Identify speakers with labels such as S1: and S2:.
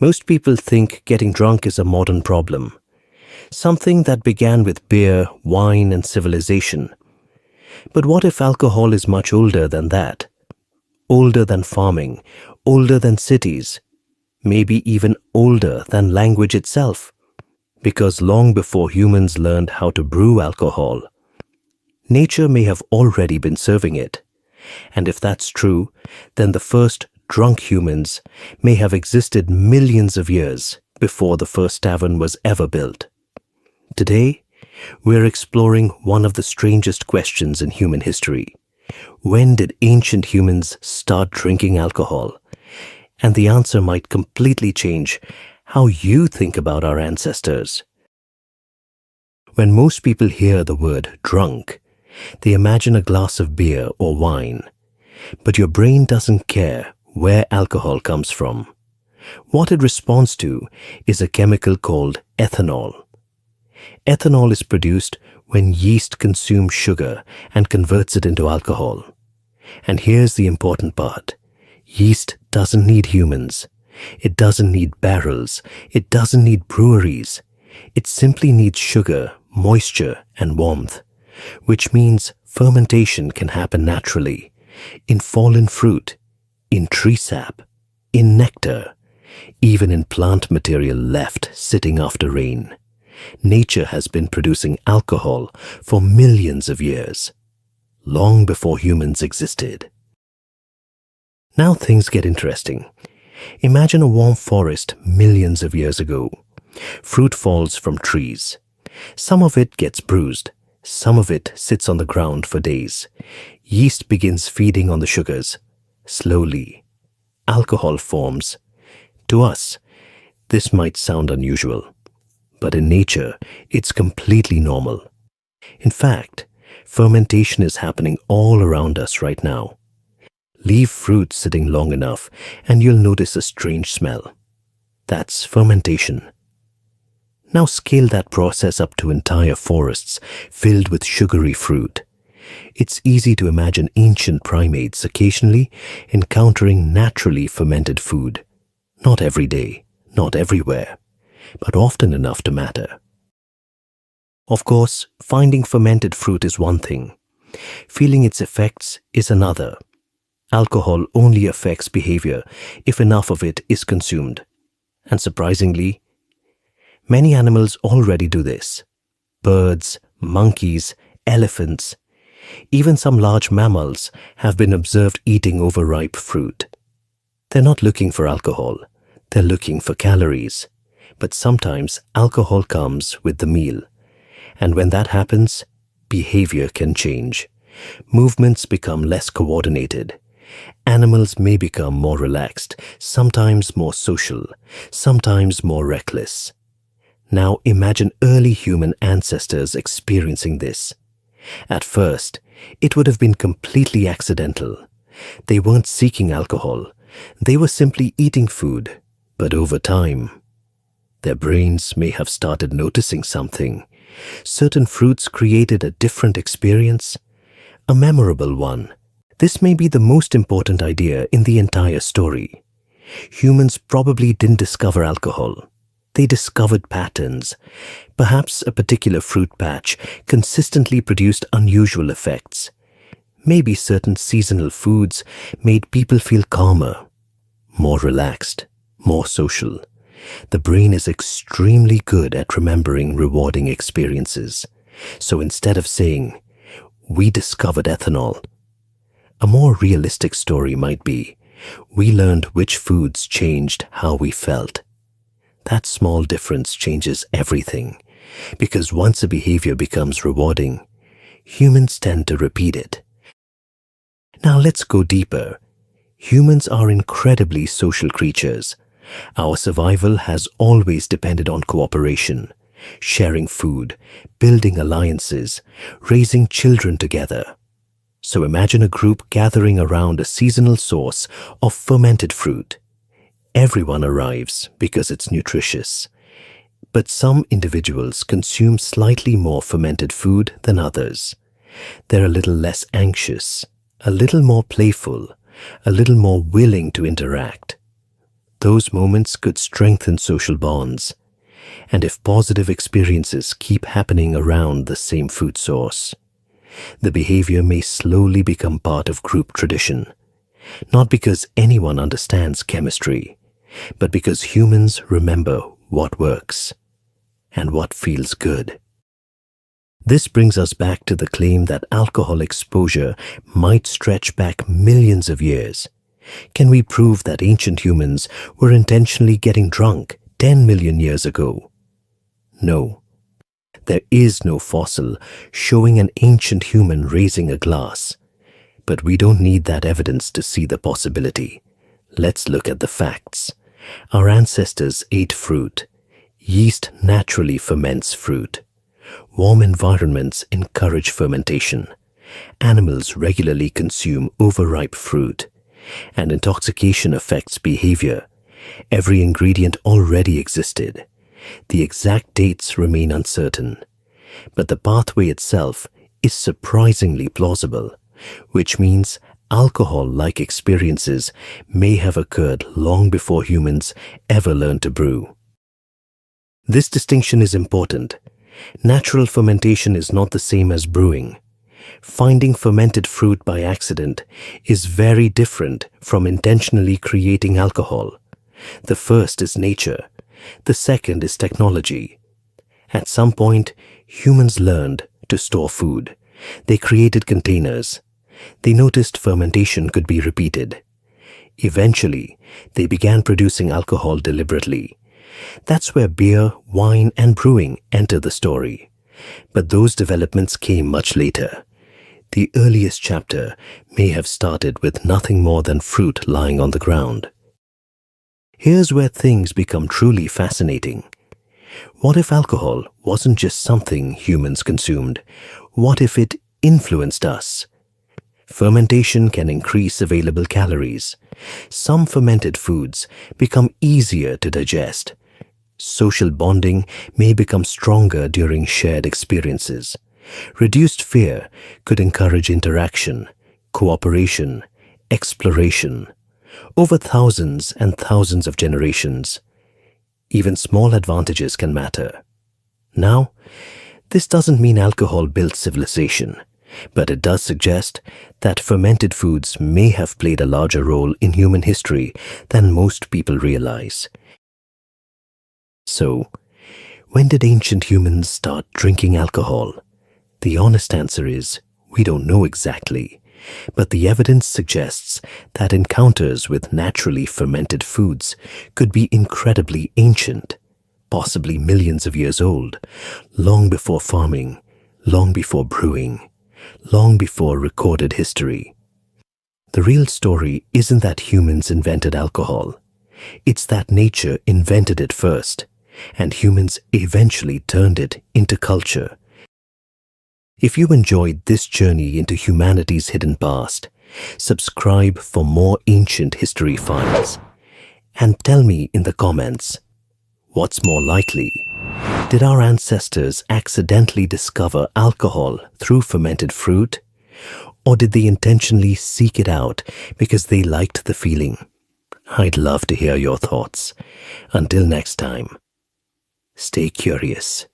S1: Most people think getting drunk is a modern problem, something that began with beer, wine, and civilization. But what if alcohol is much older than that? Older than farming, older than cities, maybe even older than language itself? Because long before humans learned how to brew alcohol, nature may have already been serving it. And if that's true, then the first drunk humans may have existed millions of years before the first tavern was ever built. Today, we're exploring one of the strangest questions in human history. When did ancient humans start drinking alcohol? And the answer might completely change how you think about our ancestors. When most people hear the word drunk, they imagine a glass of beer or wine. But your brain doesn't care where alcohol comes from. What it responds to is a chemical called ethanol. Ethanol is produced when yeast consumes sugar and converts it into alcohol. And here's the important part. Yeast doesn't need humans. It doesn't need barrels. It doesn't need breweries. It simply needs sugar, moisture, and warmth, which means fermentation can happen naturally, in fallen fruit, in tree sap, in nectar, even in plant material left sitting after rain. Nature has been producing alcohol for millions of years, long before humans existed. Now things get interesting. Imagine a warm forest millions of years ago. Fruit falls from trees. Some of it gets bruised. Some of it sits on the ground for days. Yeast begins feeding on the sugars. Slowly, alcohol forms. To us, this might sound unusual, but in nature, it's completely normal. In fact, fermentation is happening all around us right now. Leave fruit sitting long enough and you'll notice a strange smell. That's fermentation. Now scale that process up to entire forests filled with sugary fruit. It's easy to imagine ancient primates occasionally encountering naturally fermented food. Not every day, not everywhere, but often enough to matter. Of course, finding fermented fruit is one thing. Feeling its effects is another. Alcohol only affects behavior if enough of it is consumed. And surprisingly, many animals already do this. Birds, monkeys, elephants, even some large mammals have been observed eating overripe fruit. They're not looking for alcohol, they're looking for calories. But sometimes alcohol comes with the meal. And when that happens, behavior can change. Movements become less coordinated. Animals may become more relaxed, sometimes more social, sometimes more reckless. Now imagine early human ancestors experiencing this. At first, it would have been completely accidental. They weren't seeking alcohol. They were simply eating food. But over time, their brains may have started noticing something. Certain fruits created a different experience, a memorable one. This may be the most important idea in the entire story. Humans probably didn't discover alcohol. They discovered patterns. Perhaps a particular fruit patch consistently produced unusual effects. Maybe certain seasonal foods made people feel calmer, more relaxed, more social. The brain is extremely good at remembering rewarding experiences. So instead of saying, "We discovered ethanol," a more realistic story might be, "We learned which foods changed how we felt." That small difference changes everything, because once a behavior becomes rewarding, humans tend to repeat it. Now let's go deeper. Humans are incredibly social creatures. Our survival has always depended on cooperation, sharing food, building alliances, raising children together. So imagine a group gathering around a seasonal source of fermented fruit. Everyone arrives because it's nutritious. But some individuals consume slightly more fermented food than others. They're a little less anxious, a little more playful, a little more willing to interact. those moments could strengthen social bonds. And if positive experiences keep happening around the same food source, the behavior may slowly become part of group tradition, not because anyone understands chemistry, but because humans remember what works and what feels good. This brings us back to the claim that alcohol exposure might stretch back millions of years. Can we prove that ancient humans were intentionally getting drunk 10 million years ago? No. There is no fossil showing an ancient human raising a glass. But we don't need that evidence to see the possibility. Let's look at the facts. Our ancestors ate fruit. Yeast naturally ferments fruit. Warm environments encourage fermentation. Animals regularly consume overripe fruit. And intoxication affects behavior. Every ingredient already existed. The exact dates remain uncertain. But the pathway itself is surprisingly plausible, which means alcohol-like experiences may have occurred long before humans ever learned to brew. This distinction is important. Natural fermentation is not the same as brewing. Finding fermented fruit by accident is very different from intentionally creating alcohol. The first is nature. The second is technology. At some point, humans learned to store food. They created containers. They noticed fermentation could be repeated. Eventually, they began producing alcohol deliberately. That's where beer, wine, and brewing enter the story. But those developments came much later. The earliest chapter may have started with nothing more than fruit lying on the ground. Here's where things become truly fascinating. What if alcohol wasn't just something humans consumed? What if it influenced us? Fermentation can increase available calories. Some fermented foods become easier to digest. Social bonding may become stronger during shared experiences. Reduced fear could encourage interaction, cooperation, exploration. Over thousands and thousands of generations, even small advantages can matter. Now, this doesn't mean alcohol built civilization, but it does suggest that fermented foods may have played a larger role in human history than most people realize. So, when did ancient humans start drinking alcohol? The honest answer is, we don't know exactly, but the evidence suggests that encounters with naturally fermented foods could be incredibly ancient, possibly millions of years old, long before farming, long before brewing, long before recorded history. The real story isn't that humans invented alcohol. It's that nature invented it first, and humans eventually turned it into culture. If you enjoyed this journey into humanity's hidden past, subscribe for more ancient history finds. And tell me in the comments, what's more likely? Did our ancestors accidentally discover alcohol through fermented fruit? Or did they intentionally seek it out because they liked the feeling? I'd love to hear your thoughts. Until next time, stay curious.